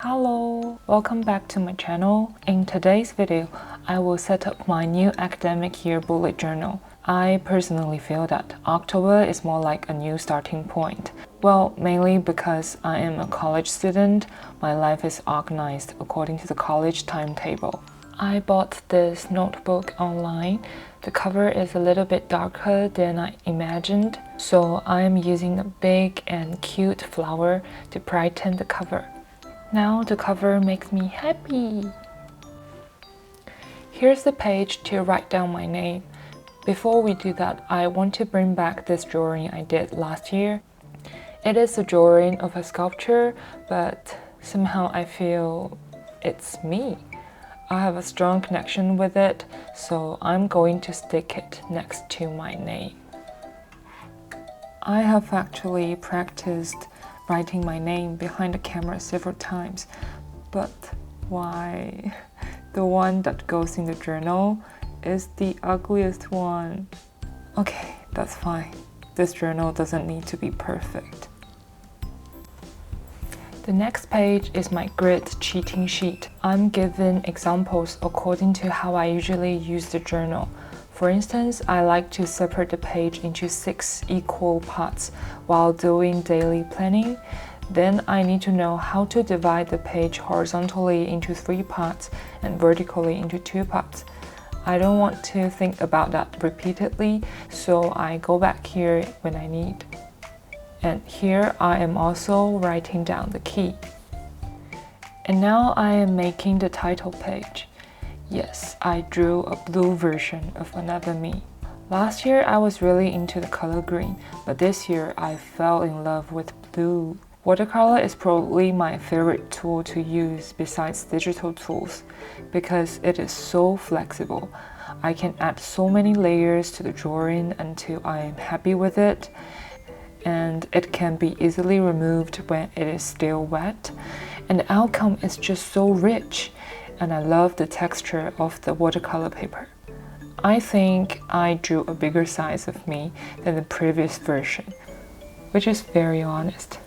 Hello, welcome back to my channel. In today's video, I will set up my new academic year bullet journal. I personally feel that October is more like a new starting point. Well, mainly because I am a college student, my life is organized according to the college timetable. I bought this notebook online. The cover is a little bit darker than I imagined, so I am using a big and cute flower to brighten the cover. Now the cover makes me happy. Here's the page to write down my name. Before we do that, I want to bring back this drawing I did last year. It is a drawing of a sculpture, but somehow I feel it's me. I have a strong connection with it, so I'm going to stick it next to my name. I have actually practiced writing my name behind the camera several times, but why? The one that goes in the journal is the ugliest one. Okay, that's fine. This journal doesn't need to be perfect. The next page is my grid cheating sheet. I'm given examples according to how I usually use the journal. For instance, I like to separate the page into 6 equal parts while doing daily planning. Then I need to know how to divide the page horizontally into 3 parts and vertically into 2 parts. I don't want to think about that repeatedly, so I go back here when I need. And here I am also writing down the key. And now I am making the title page. Yes, I drew a blue version of Another Me. Last year I was really into the color green, but this year I fell in love with blue. Watercolor is probably my favorite tool to use besides digital tools because it is so flexible. I can add so many layers to the drawing until I am happy with it, and it can be easily removed when it is still wet, and the outcome is just so rich. And I love the texture of the watercolor paper. I think I drew a bigger size of me than the previous version, which is very honest.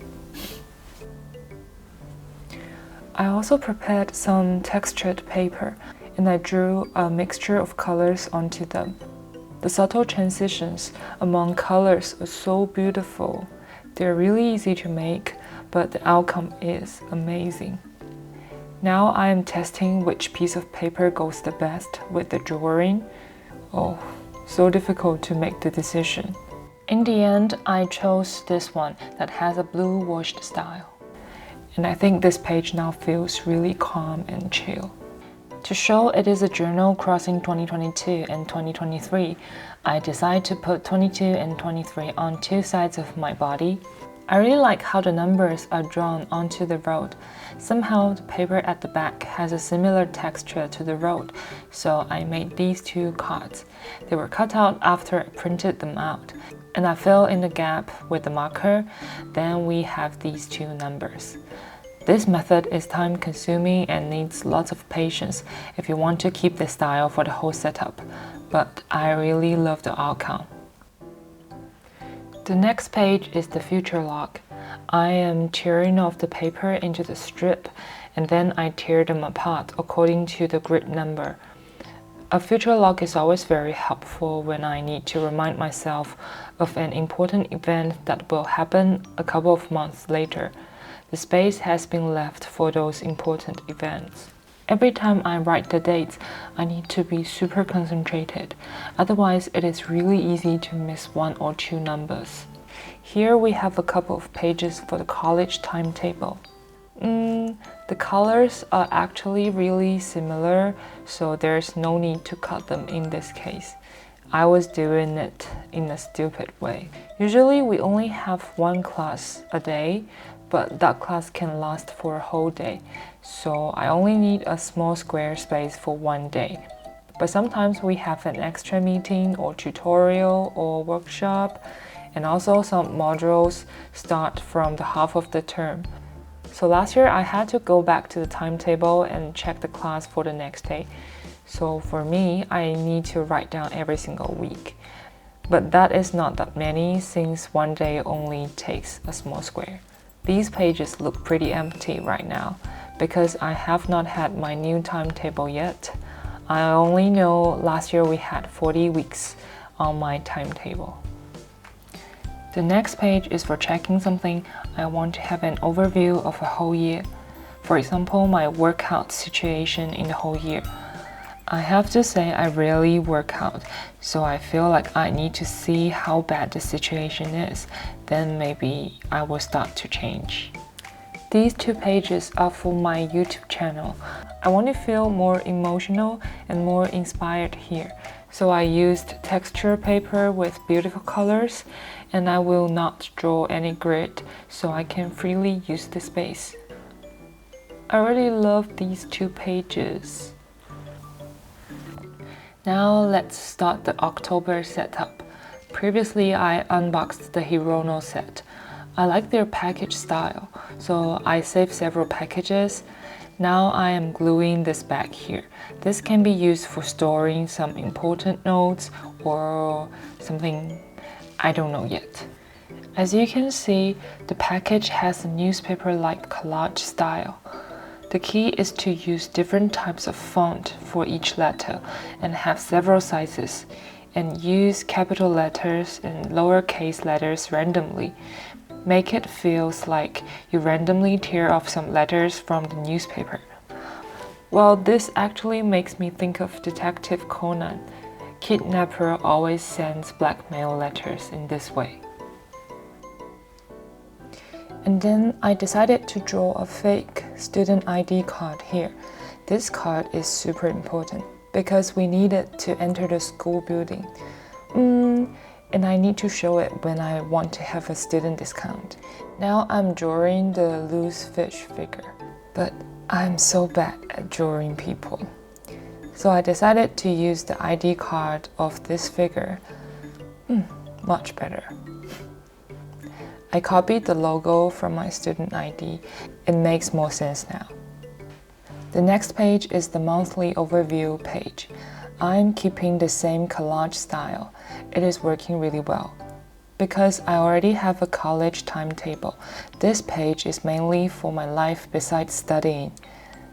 I also prepared some textured paper, and I drew a mixture of colors onto them. The subtle transitions among colors are so beautiful. They're really easy to make, but the outcome is amazing. Now I am testing which piece of paper goes the best with the drawing. Oh, so difficult to make the decision. In the end, I chose this one that has a blue washed style. And I think this page now feels really calm and chill. To show it is a journal crossing 2022 and 2023, I decided to put 22 and 23 on 2 sides of my body. I really like how the numbers are drawn onto the road. Somehow the paper at the back has a similar texture to the road, so I made these 2 cards. They were cut out after I printed them out, and I fill in the gap with the marker. Then we have these 2 numbers. This method is time-consuming and needs lots of patience if you want to keep the style for the whole setup, but I really love the outcome. The next page is the future log. I am tearing off the paper into the strip, and then I tear them apart according to the grid number. A future log is always very helpful when I need to remind myself of an important event that will happen a couple of months later. The space has been left for those important events. Every time I write the dates, I need to be super concentrated. Otherwise, it is really easy to miss 1 or 2 numbers. Here we have a couple of pages for the college timetable. The colors are actually really similar, so there's no need to cut them in this case. I was doing it in a stupid way. Usually we only have 1 class a day, but that class can last for a whole day, so I only need a small square space for 1 day. But sometimes we have an extra meeting or tutorial or workshop, and also some modules start from the half of the term. So last year I had to go back to the timetable and check the class for the next day. So for me, I need to write down every single week. But that is not that many since 1 day only takes a small square. These pages look pretty empty right now, because I have not had my new timetable yet. I only know last year we had 40 weeks on my timetable. The next page is for checking something. I want to have an overview of a whole year. For example, my workout situation in the whole year. I have to say I rarely work out, so I feel like I need to see how bad the situation is. Then maybe I will start to change. These 2 pages are for my YouTube channel. I want to feel more emotional and more inspired here. So I used texture paper with beautiful colors, and I will not draw any grid so I can freely use the space. I really love these 2 pages. Now let's start the October setup. Previously I unboxed the Hirono set. I like their package style, so I saved several packages. Now I am gluing this back here. This can be used for storing some important notes or something I don't know yet. As you can see, the package has a newspaper-like collage style. The key is to use different types of font for each letter and have several sizes, and use capital letters and lowercase letters randomly. Make it feels like you randomly tear off some letters from the newspaper. Well, this actually makes me think of Detective Conan. Kidnapper always sends blackmail letters in this way. And then I decided to draw a fake student ID card here. This card is super important because we need it to enter the school building. And I need to show it when I want to have a student discount. Now I'm drawing the loose fish figure, but I'm so bad at drawing people. So I decided to use the ID card of this figure. Much better. I copied the logo from my student ID. It makes more sense now. The next page is the monthly overview page. I'm keeping the same collage style. It is working really well. Because I already have a college timetable, this page is mainly for my life besides studying.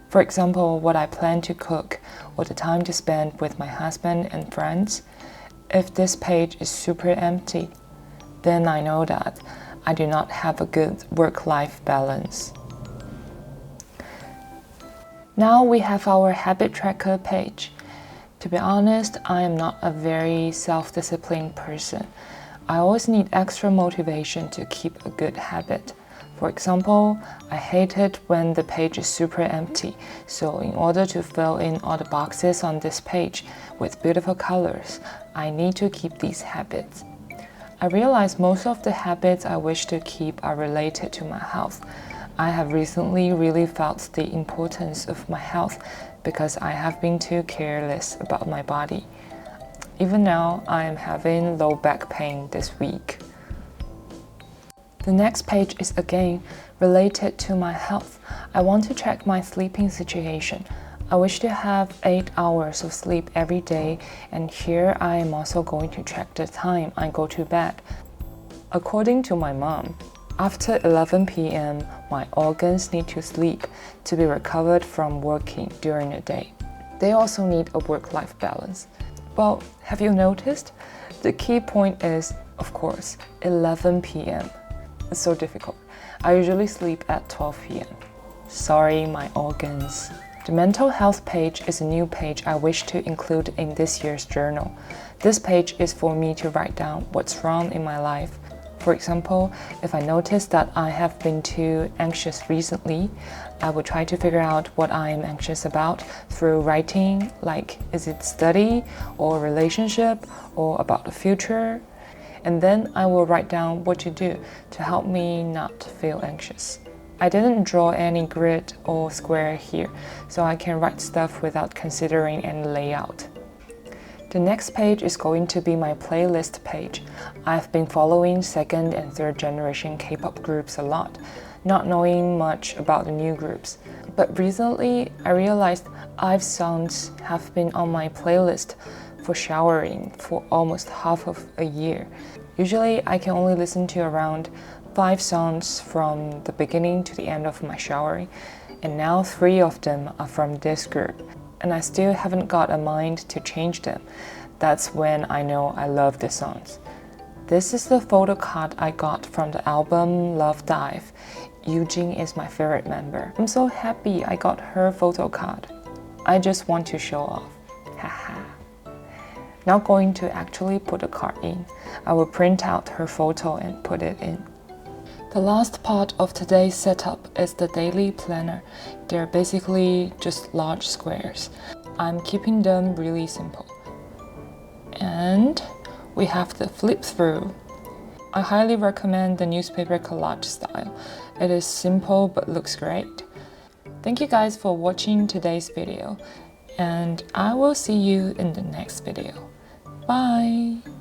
For example, what I plan to cook or the time to spend with my husband and friends. If this page is super empty, then I know that I do not have a good work-life balance. Now we have our habit tracker page. To be honest, I am not a very self-disciplined person. I always need extra motivation to keep a good habit. For example, I hate it when the page is super empty, so in order to fill in all the boxes on this page with beautiful colors, I need to keep these habits. I realize most of the habits I wish to keep are related to my health. I have recently really felt the importance of my health because I have been too careless about my body. Even now, I am having low back pain this week. The next page is again related to my health. I want to check my sleeping situation. I wish to have 8 hours of sleep every day, and here I am also going to check the time I go to bed. According to my mom, after 11 p.m., my organs need to sleep to be recovered from working during the day. They also need a work-life balance. Well, have you noticed? The key point is, of course, 11 p.m. It's so difficult. I usually sleep at 12 p.m. Sorry, my organs. The mental health page is a new page I wish to include in this year's journal. This page is for me to write down what's wrong in my life. For example, if I notice that I have been too anxious recently, I will try to figure out what I am anxious about through writing, like is it study or relationship or about the future? And then I will write down what to do to help me not feel anxious. I didn't draw any grid or square here, so I can write stuff without considering any layout. The next page is going to be my playlist page. I've been following second and third generation K-pop groups a lot, not knowing much about the new groups. But recently, I realized IVE songs have been on my playlist for showering for almost half of a year. Usually, I can only listen to around 5 songs from the beginning to the end of my showering. and now 3 of them are from this group, and I still haven't got a mind to change them. That's when I know I love the songs. This is the photo card I got from the album Love Dive. Eugene is my favorite member. I'm so happy I got her photo card. I just want to show off. Haha. Not going to actually put the card in. I will print out her photo and put it in. The last part of today's setup is the daily planner. They're basically just large squares. I'm keeping them really simple. And we have the flip through. I highly recommend the newspaper collage style. It is simple but looks great. Thank you guys for watching today's video, and I will see you in the next video. Bye!